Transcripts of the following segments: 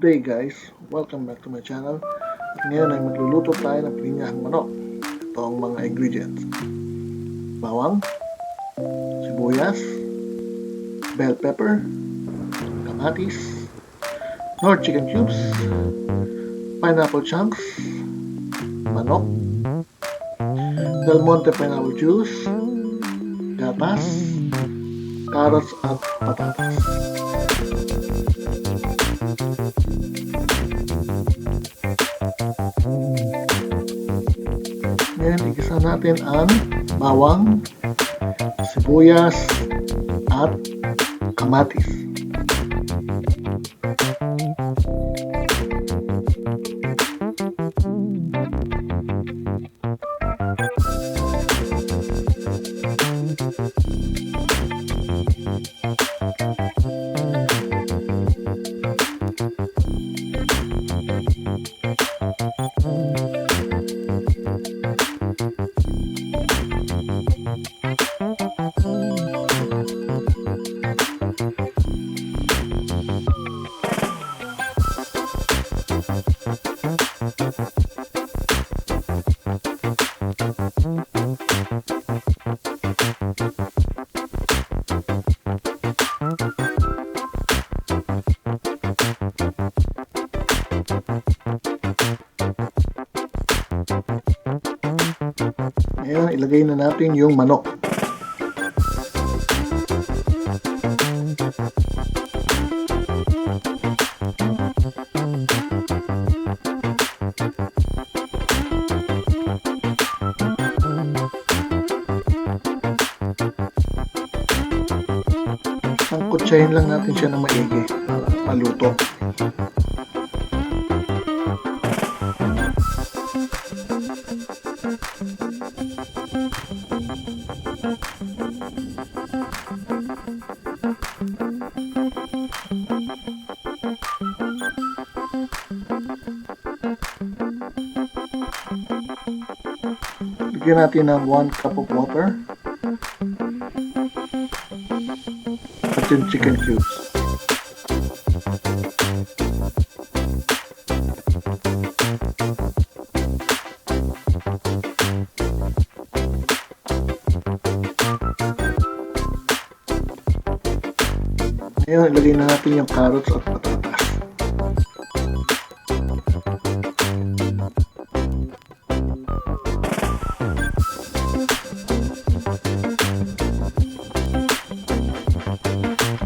day guys, welcome back to my channel. At ngayon ay magluluto tayo ng pininyahang manok. Ito ang mga ingredients: bawang, sibuyas, bell pepper, kamatis, nor chicken cubes, pineapple chunks, manok, Del Monte pineapple juice, gatas, carrots at patatas. Ngayon, igisa natin ang bawang, sibuyas, at kamatis. Ngayon, ilagay na natin yung manok. Sangkutsahin lang natin siya ng maigi para maluto. Bigyan natin ng 1 cup of water at yung chicken cubes. Ngayon, ilagay na natin yung carrots at patatas.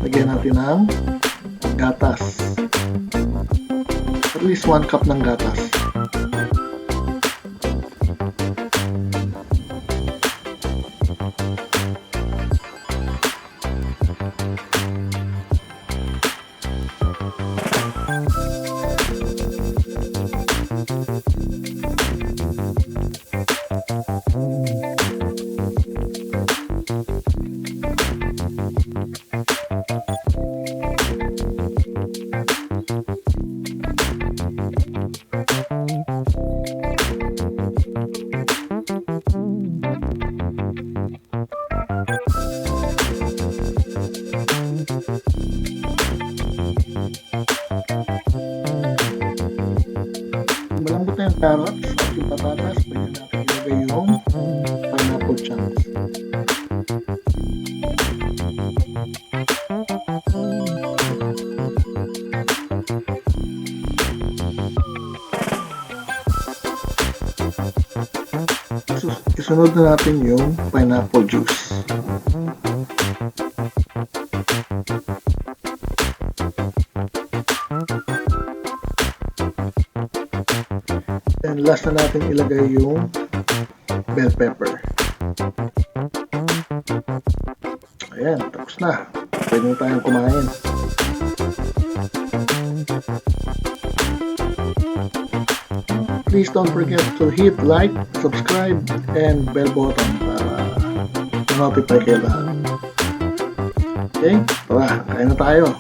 Lagyan natin ng gatas. At least 1 cup ng gatas. Malambot na yung carrots at yung patatas, pwede natin ilagay yung pineapple chunks. Isunod na natin yung pineapple juice. And last na natin ilagay yung bell pepper. Ayan, tapos na. Pwede na tayong kumain. Please don't forget to hit like, subscribe, and bell button para ma-notify kayo lahat. Okay? Tara, kain na tayo.